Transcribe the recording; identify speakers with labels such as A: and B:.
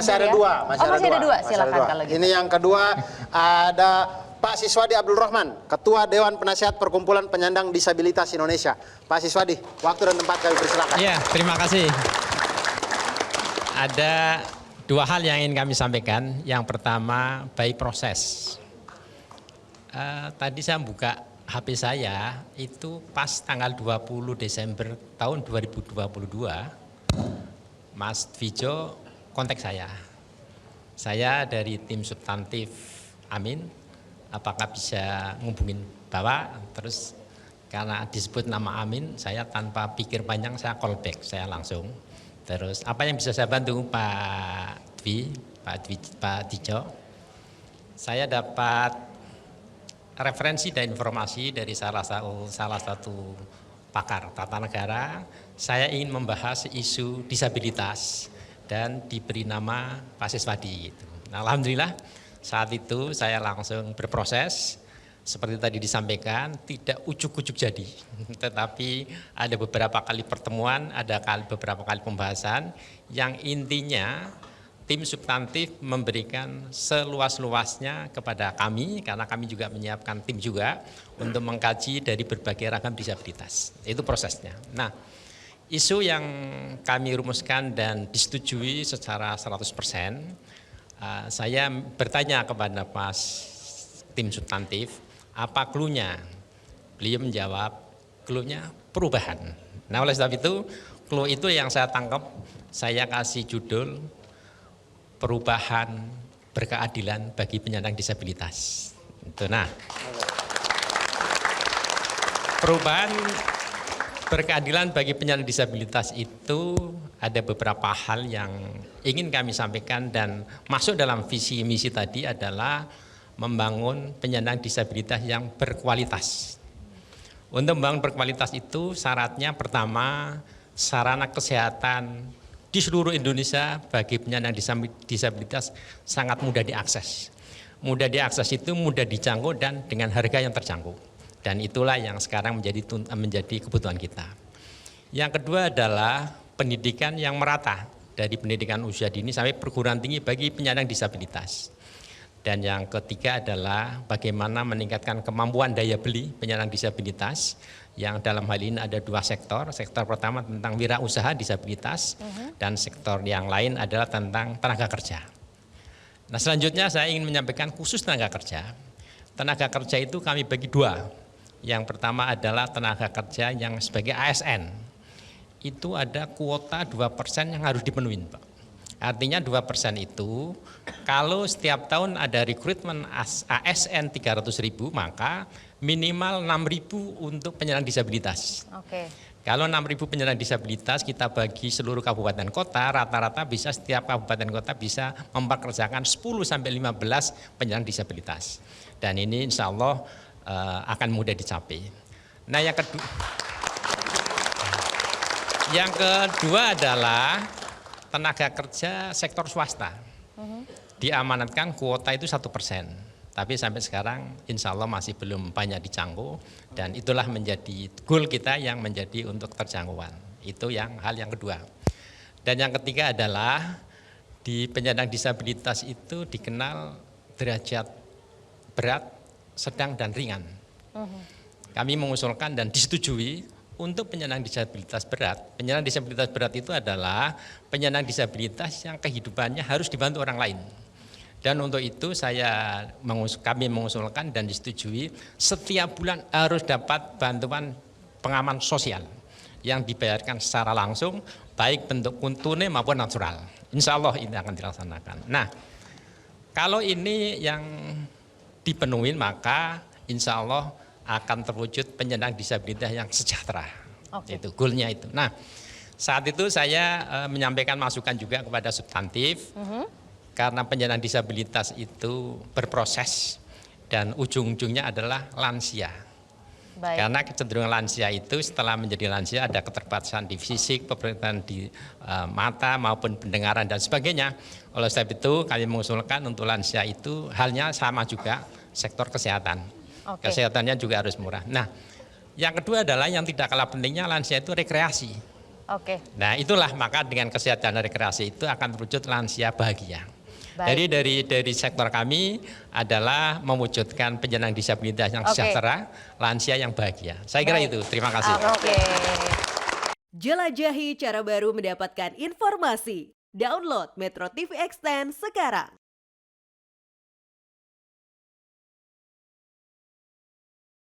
A: Masih ada
B: ya.
A: dua.
B: Masih ada dua. Silakan kalau gitu.
A: Ini yang kedua ada Pak Siswadi Abdul Rahman, Ketua Dewan Penasihat Perkumpulan Penyandang Disabilitas Indonesia. Pak Siswadi, waktu dan tempat kami persilakan.
C: Iya, terima kasih. Ada dua hal yang ingin kami sampaikan. Yang pertama, by proses. Tadi saya buka HP saya, itu pas tanggal 20 Desember tahun 2022, Mas Vijo kontak saya. Saya dari tim substantif Amin, apakah bisa ngubungin Bapak? Terus karena disebut nama Amin, saya tanpa pikir panjang saya call back, saya langsung. Terus apa yang bisa saya bantu Pak Dijo? Saya dapat referensi dan informasi dari salah satu pakar tata negara. Saya ingin membahas isu disabilitas dan diberi nama Pak Siswadi. Nah, alhamdulillah saat itu saya langsung berproses. Seperti tadi disampaikan, tidak ujuk-ujuk jadi, tetapi ada beberapa kali pertemuan, ada beberapa kali pembahasan, yang intinya tim substantif memberikan seluas-luasnya kepada kami, karena kami juga menyiapkan tim juga untuk mengkaji dari berbagai ragam disabilitas. Itu prosesnya. Nah, isu yang kami rumuskan dan disetujui secara 100%, saya bertanya kepada Mas tim substantif, apa clue-nya? Beliau menjawab, clue-nya perubahan. Nah, oleh sebab itu, clue itu yang saya tangkap, saya kasih judul perubahan berkeadilan bagi penyandang disabilitas. Itu. Nah, perubahan berkeadilan bagi penyandang disabilitas itu ada beberapa hal yang ingin kami sampaikan, dan masuk dalam visi misi tadi adalah membangun penyandang disabilitas yang berkualitas. Untuk membangun berkualitas itu syaratnya pertama, sarana kesehatan di seluruh Indonesia bagi penyandang disabilitas sangat mudah diakses. Mudah diakses itu mudah dijangkau dan dengan harga yang terjangkau. Dan itulah yang sekarang menjadi kebutuhan kita. Yang kedua adalah pendidikan yang merata, dari pendidikan usia dini sampai perguruan tinggi bagi penyandang disabilitas. Dan yang ketiga adalah bagaimana meningkatkan kemampuan daya beli penyandang disabilitas, yang dalam hal ini ada dua sektor. Sektor pertama tentang wirausaha disabilitas, dan sektor yang lain adalah tentang tenaga kerja. Nah, selanjutnya saya ingin menyampaikan khusus tenaga kerja. Tenaga kerja itu kami bagi dua. Yang pertama adalah tenaga kerja yang sebagai ASN. Itu ada kuota 2% yang harus dipenuhi, Pak. Artinya 2% itu kalau setiap tahun ada rekrutmen ASN 300.000, maka minimal 6.000 untuk penyandang disabilitas.
B: Oke.
C: Kalau 6.000 penyandang disabilitas kita bagi seluruh kabupaten kota, rata-rata bisa setiap kabupaten kota bisa mempekerjakan 10-15 penyandang disabilitas. Dan ini insya Allah akan mudah dicapai. Nah, yang kedua adalah tenaga kerja sektor swasta. Diamanatkan kuota itu 1%. Tapi sampai sekarang insya Allah masih belum banyak dijangkau, dan itulah menjadi goal kita yang menjadi untuk terjangkauan. Itu hal yang kedua. Dan yang ketiga adalah di penyandang disabilitas itu dikenal derajat berat, sedang, dan ringan. Kami mengusulkan dan disetujui untuk penyandang disabilitas berat. Penyandang disabilitas berat itu adalah penyandang disabilitas yang kehidupannya harus dibantu orang lain. Dan untuk itu kami mengusulkan dan disetujui setiap bulan harus dapat bantuan pengaman sosial yang dibayarkan secara langsung, baik bentuk tunai maupun natural. Insya Allah ini akan dilaksanakan. Nah, kalau ini yang dipenuhi, maka insya Allah akan terwujud penyandang disabilitas yang sejahtera. Okay. Itu goalnya itu. Nah, saat itu saya menyampaikan masukan juga kepada substantif, karena penyandang disabilitas itu berproses dan ujung-ujungnya adalah lansia.
B: Baik.
C: Karena kecenderungan lansia itu setelah menjadi lansia ada keterbatasan di fisik, keterbatasan di mata maupun pendengaran dan sebagainya. Oleh sebab itu kami mengusulkan untuk lansia itu halnya sama juga sektor kesehatan. Okay. Kesehatannya juga harus murah. Nah, yang kedua adalah yang tidak kalah pentingnya lansia itu rekreasi.
B: Oke.
C: Nah itulah maka dengan kesehatan dan rekreasi itu akan terwujud lansia bahagia.
B: Baik.
C: Jadi dari sektor kami adalah mewujudkan penyandang disabilitas yang sejahtera, lansia yang bahagia. Saya kira
B: Baik.
C: itu. Terima kasih.
B: Oke.
D: Jelajahi cara baru mendapatkan informasi. Download Metro TV Extend sekarang.